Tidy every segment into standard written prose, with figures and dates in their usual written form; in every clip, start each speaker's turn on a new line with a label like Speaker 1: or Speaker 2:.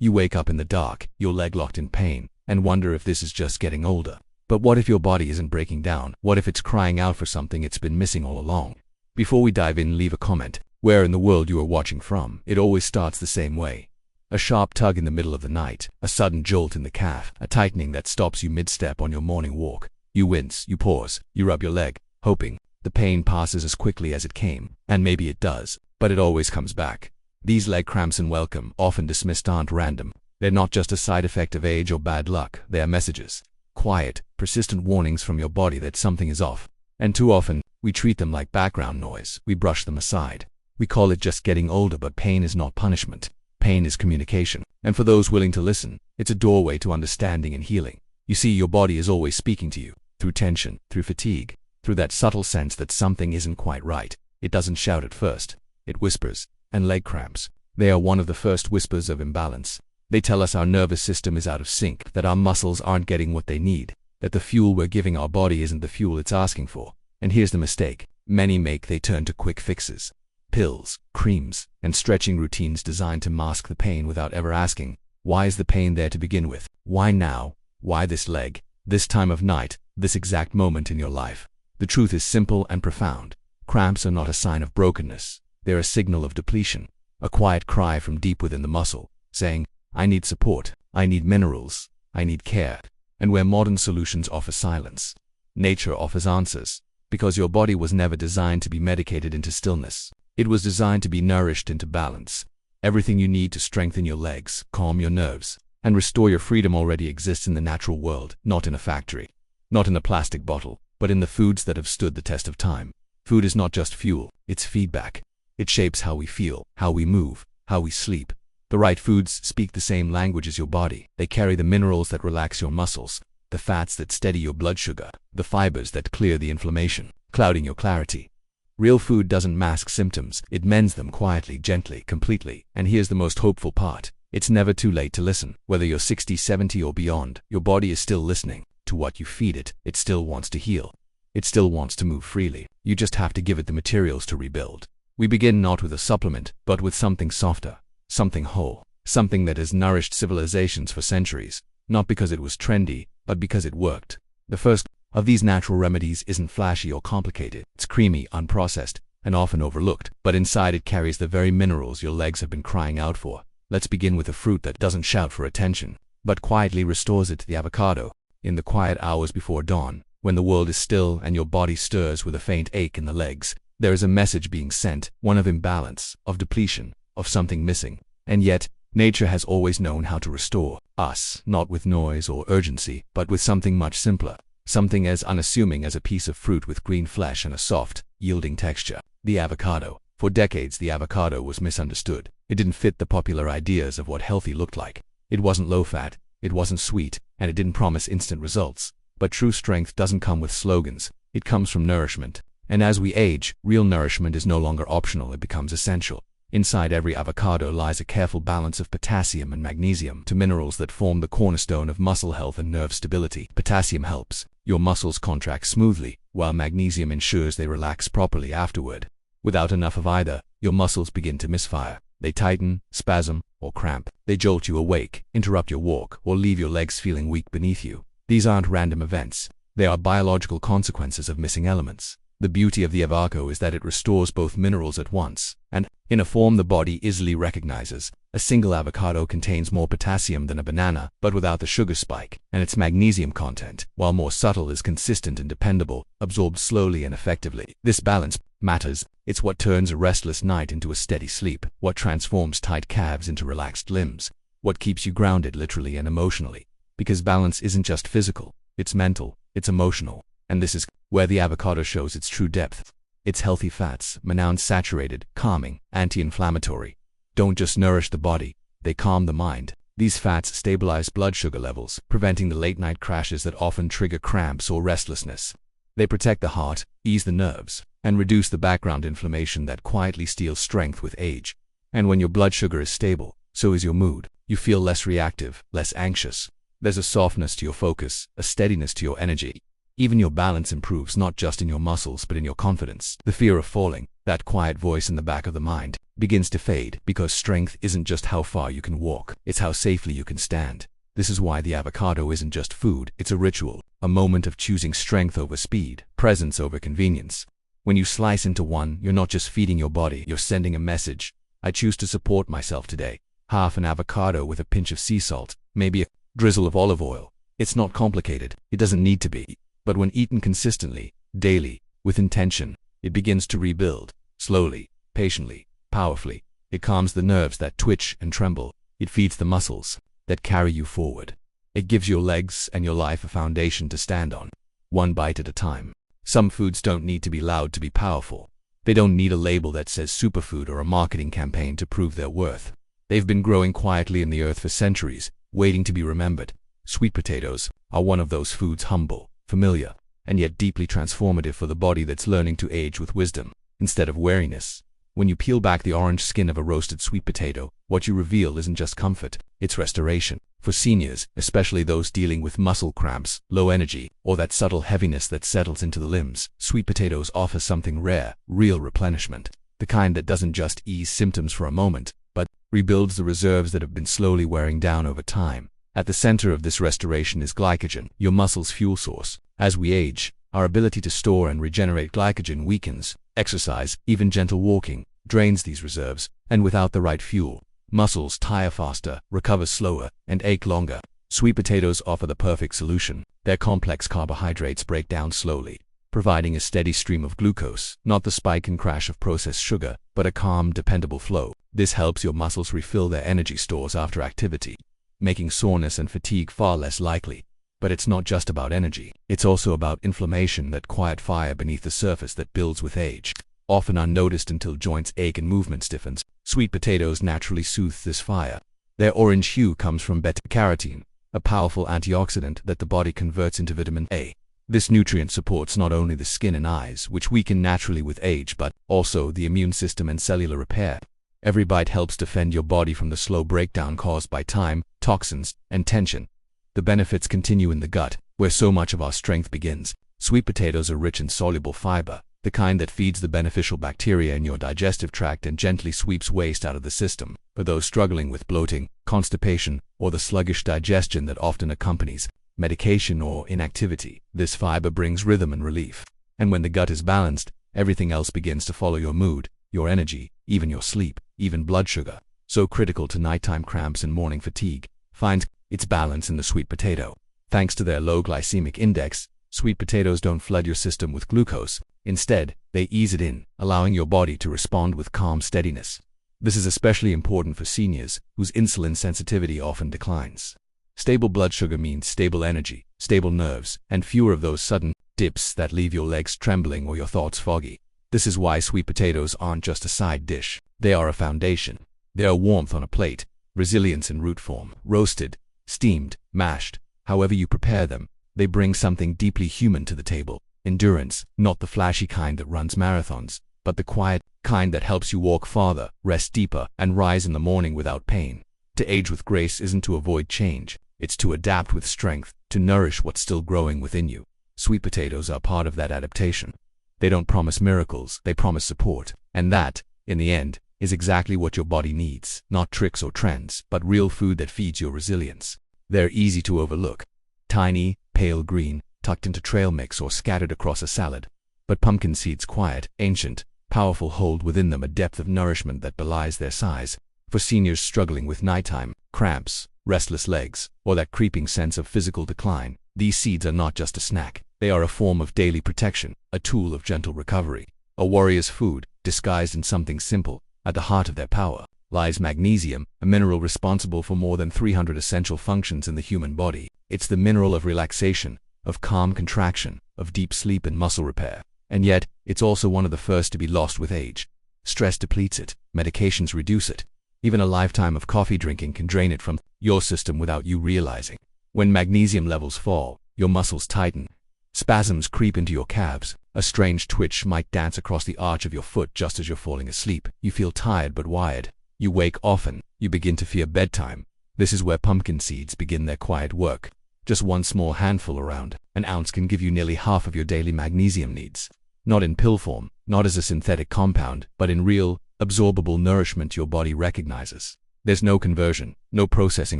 Speaker 1: You wake up in the dark, your leg locked in pain, and wonder if this is just getting older. But what if your body isn't breaking down? What if it's crying out for something it's been missing all along? Before we dive in, leave a comment where in the world you are watching from. It always starts the same way. A sharp tug in the middle of the night, a sudden jolt in the calf, a tightening that stops you mid-step on your morning walk. You wince, you pause, you rub your leg, hoping the pain passes as quickly as it came, and maybe it does, but it always comes back. These leg cramps, unwelcome, often dismissed, aren't random. They're not just a side effect of age or bad luck. They are messages, quiet, persistent warnings from your body that something is off. And too often, we treat them like background noise. We brush them aside. We call it just getting older, but pain is not punishment. Pain is communication. And for those willing to listen, it's a doorway to understanding and healing. You see, your body is always speaking to you, through tension, through fatigue, through that subtle sense that something isn't quite right. It doesn't shout at first. It whispers. And leg cramps, they are one of the first whispers of imbalance. They tell us our nervous system is out of sync, that our muscles aren't getting what they need, that the fuel we're giving our body isn't the fuel it's asking for. And here's the mistake many make: they turn to quick fixes, pills, creams, and stretching routines designed to mask the pain without ever asking, why is the pain there to begin with? Why now? Why this leg? This time of night? This exact moment in your life? The truth is simple and profound. Cramps are not a sign of brokenness. They're a signal of depletion, a quiet cry from deep within the muscle, saying, I need support, I need minerals, I need care. And where modern solutions offer silence, nature offers answers, because your body was never designed to be medicated into stillness. It was designed to be nourished into balance. Everything you need to strengthen your legs, calm your nerves, and restore your freedom already exists in the natural world, not in a factory, not in a plastic bottle, but in the foods that have stood the test of time. Food is not just fuel, it's feedback. It shapes how we feel, how we move, how we sleep. The right foods speak the same language as your body. They carry the minerals that relax your muscles, the fats that steady your blood sugar, the fibers that clear the inflammation, clouding your clarity. Real food doesn't mask symptoms, it mends them quietly, gently, completely. And here's the most hopeful part. It's never too late to listen. Whether you're 60, 70 or beyond, your body is still listening to what you feed it. It still wants to heal. It still wants to move freely. You just have to give it the materials to rebuild. We begin not with a supplement, but with something softer, something whole, something that has nourished civilizations for centuries, not because it was trendy, but because it worked. The first of these natural remedies isn't flashy or complicated. It's creamy, unprocessed, and often overlooked, but inside it carries the very minerals your legs have been crying out for. Let's begin with a fruit that doesn't shout for attention, but quietly restores it: the avocado. In the quiet hours before dawn, when the world is still and your body stirs with a faint ache in the legs, there is a message being sent, one of imbalance, of depletion, of something missing. And yet, nature has always known how to restore us, not with noise or urgency, but with something much simpler, something as unassuming as a piece of fruit with green flesh and a soft, yielding texture: the avocado. For decades, the avocado was misunderstood. It didn't fit the popular ideas of what healthy looked like. It wasn't low-fat, it wasn't sweet, and it didn't promise instant results. But true strength doesn't come with slogans. It comes from nourishment. And as we age, real nourishment is no longer optional, it becomes essential. Inside every avocado lies a careful balance of potassium and magnesium, two minerals that form the cornerstone of muscle health and nerve stability. Potassium helps your muscles contract smoothly, while magnesium ensures they relax properly afterward. Without enough of either, your muscles begin to misfire. They tighten, spasm, or cramp. They jolt you awake, interrupt your walk, or leave your legs feeling weak beneath you. These aren't random events. They are biological consequences of missing elements. The beauty of the avocado is that it restores both minerals at once, and in a form the body easily recognizes. A single avocado contains more potassium than a banana, but without the sugar spike, and its magnesium content, while more subtle, is consistent and dependable, absorbed slowly and effectively. This balance matters. It's what turns a restless night into a steady sleep, what transforms tight calves into relaxed limbs, what keeps you grounded literally and emotionally. Because balance isn't just physical, it's mental, it's emotional. And this is where the avocado shows its true depth. Its healthy fats, monounsaturated, calming, anti-inflammatory, don't just nourish the body, they calm the mind. These fats stabilize blood sugar levels, preventing the late-night crashes that often trigger cramps or restlessness. They protect the heart, ease the nerves, and reduce the background inflammation that quietly steals strength with age. And when your blood sugar is stable, so is your mood. You feel less reactive, less anxious. There's a softness to your focus, a steadiness to your energy. Even your balance improves, not just in your muscles but in your confidence. The fear of falling, that quiet voice in the back of the mind, begins to fade, because strength isn't just how far you can walk, it's how safely you can stand. This is why the avocado isn't just food, it's a ritual, a moment of choosing strength over speed, presence over convenience. When you slice into one, you're not just feeding your body, you're sending a message. I choose to support myself today. Half an avocado with a pinch of sea salt, maybe a drizzle of olive oil. It's not complicated, it doesn't need to be. But when eaten consistently, daily, with intention, it begins to rebuild, slowly, patiently, powerfully. It calms the nerves that twitch and tremble. It feeds the muscles that carry you forward. It gives your legs and your life a foundation to stand on, one bite at a time. Some foods don't need to be loud to be powerful. They don't need a label that says superfood or a marketing campaign to prove their worth. They've been growing quietly in the earth for centuries, waiting to be remembered. Sweet potatoes are one of those foods, humble, familiar, and yet deeply transformative for the body that's learning to age with wisdom instead of weariness. When you peel back the orange skin of a roasted sweet potato, what you reveal isn't just comfort, it's restoration. For seniors, especially those dealing with muscle cramps, low energy, or that subtle heaviness that settles into the limbs, sweet potatoes offer something rare, real replenishment. The kind that doesn't just ease symptoms for a moment, but rebuilds the reserves that have been slowly wearing down over time. At the center of this restoration is glycogen, your muscle's fuel source. As we age, our ability to store and regenerate glycogen weakens. Exercise, even gentle walking, drains these reserves, and without the right fuel, muscles tire faster, recover slower, and ache longer. Sweet potatoes offer the perfect solution. Their complex carbohydrates break down slowly, providing a steady stream of glucose, not the spike and crash of processed sugar, but a calm, dependable flow. This helps your muscles refill their energy stores after activity, making soreness and fatigue far less likely. But it's not just about energy. It's also about inflammation, that quiet fire beneath the surface that builds with age, often unnoticed until joints ache and movement stiffens. Sweet potatoes naturally soothe this fire. Their orange hue comes from beta-carotene, a powerful antioxidant that the body converts into vitamin A. This nutrient supports not only the skin and eyes, which weaken naturally with age, but also the immune system and cellular repair. Every bite helps defend your body from the slow breakdown caused by time, toxins, and tension. The benefits continue in the gut, where so much of our strength begins. Sweet potatoes are rich in soluble fiber, the kind that feeds the beneficial bacteria in your digestive tract and gently sweeps waste out of the system. For those struggling with bloating, constipation, or the sluggish digestion that often accompanies medication or inactivity, this fiber brings rhythm and relief. And when the gut is balanced, everything else begins to follow: your mood, your energy, even your sleep, even blood sugar, so critical to nighttime cramps and morning fatigue, finds its balance in the sweet potato. Thanks to their low glycemic index, sweet potatoes don't flood your system with glucose. Instead, they ease it in, allowing your body to respond with calm steadiness. This is especially important for seniors, whose insulin sensitivity often declines. Stable blood sugar means stable energy, stable nerves, and fewer of those sudden dips that leave your legs trembling or your thoughts foggy. This is why sweet potatoes aren't just a side dish. They are a foundation. They are warmth on a plate, resilience in root form. Roasted, steamed, mashed, however you prepare them, they bring something deeply human to the table. Endurance, not the flashy kind that runs marathons, but the quiet kind that helps you walk farther, rest deeper, and rise in the morning without pain. To age with grace isn't to avoid change, it's to adapt with strength, to nourish what's still growing within you. Sweet potatoes are part of that adaptation. They don't promise miracles, they promise support. And that, in the end, is exactly what your body needs. Not tricks or trends, but real food that feeds your resilience. They're easy to overlook. Tiny, pale green, tucked into trail mix or scattered across a salad. But pumpkin seeds, quiet, ancient, powerful, hold within them a depth of nourishment that belies their size. For seniors struggling with nighttime cramps, restless legs, or that creeping sense of physical decline, these seeds are not just a snack. They are a form of daily protection, a tool of gentle recovery. A warrior's food, disguised in something simple. At the heart of their power lies magnesium, a mineral responsible for more than 300 essential functions in the human body. It's the mineral of relaxation, of calm contraction, of deep sleep and muscle repair. And yet, it's also one of the first to be lost with age. Stress depletes it, medications reduce it. Even a lifetime of coffee drinking can drain it from your system without you realizing. When magnesium levels fall, your muscles tighten. Spasms creep into your calves. A strange twitch might dance across the arch of your foot just as you're falling asleep. You feel tired but wired. You wake often. You begin to fear bedtime. This is where pumpkin seeds begin their quiet work. Just one small handful, around an ounce, can give you nearly half of your daily magnesium needs. Not in pill form, not as a synthetic compound, but in real, absorbable nourishment your body recognizes. There's no conversion, no processing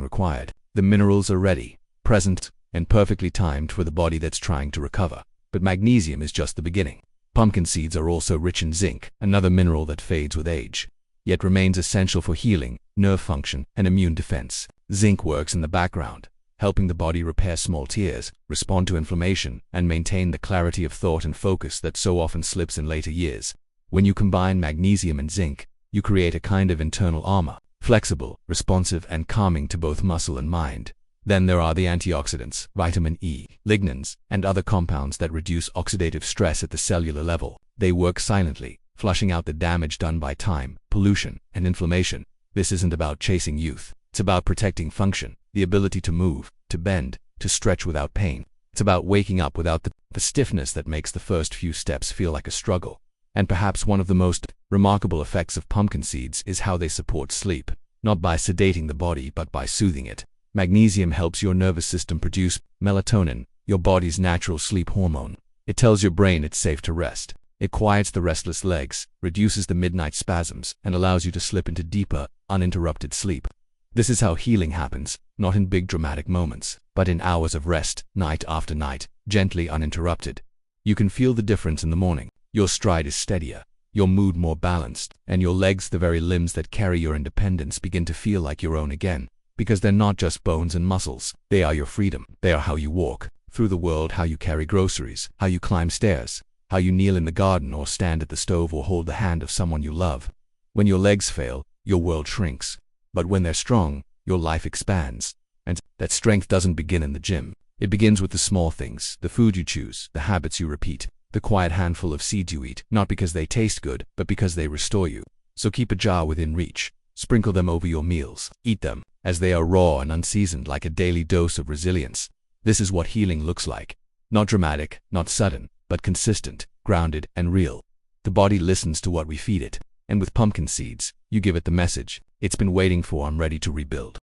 Speaker 1: required. The minerals are ready, present, and perfectly timed for the body that's trying to recover. But magnesium is just the beginning. Pumpkin seeds are also rich in zinc, another mineral that fades with age, yet remains essential for healing, nerve function, and immune defense. Zinc works in the background, helping the body repair small tears, respond to inflammation, and maintain the clarity of thought and focus that so often slips in later years. When you combine magnesium and zinc, you create a kind of internal armor, flexible, responsive, and calming to both muscle and mind. Then there are the antioxidants, vitamin E, lignans, and other compounds that reduce oxidative stress at the cellular level. They work silently, flushing out the damage done by time, pollution, and inflammation. This isn't about chasing youth. It's about protecting function, the ability to move, to bend, to stretch without pain. It's about waking up without the stiffness that makes the first few steps feel like a struggle. And perhaps one of the most remarkable effects of pumpkin seeds is how they support sleep, not by sedating the body but by soothing it. Magnesium helps your nervous system produce melatonin, your body's natural sleep hormone. It tells your brain it's safe to rest. It quiets the restless legs, reduces the midnight spasms, and allows you to slip into deeper, uninterrupted sleep. This is how healing happens, not in big dramatic moments, but in hours of rest, night after night, gently uninterrupted. You can feel the difference in the morning. Your stride is steadier, your mood more balanced, and your legs, the very limbs that carry your independence, begin to feel like your own again. Because they're not just bones and muscles, they are your freedom. They are how you walk through the world, how you carry groceries, how you climb stairs, how you kneel in the garden or stand at the stove or hold the hand of someone you love. When your legs fail, your world shrinks. But when they're strong, your life expands. And that strength doesn't begin in the gym. It begins with the small things, the food you choose, the habits you repeat, the quiet handful of seeds you eat, not because they taste good, but because they restore you. So keep a jar within reach. Sprinkle them over your meals. Eat them, as they are raw and unseasoned, like a daily dose of resilience. This is what healing looks like. Not dramatic, not sudden, but consistent, grounded, and real. The body listens to what we feed it. And with pumpkin seeds, you give it the message it's been waiting for: I'm ready to rebuild.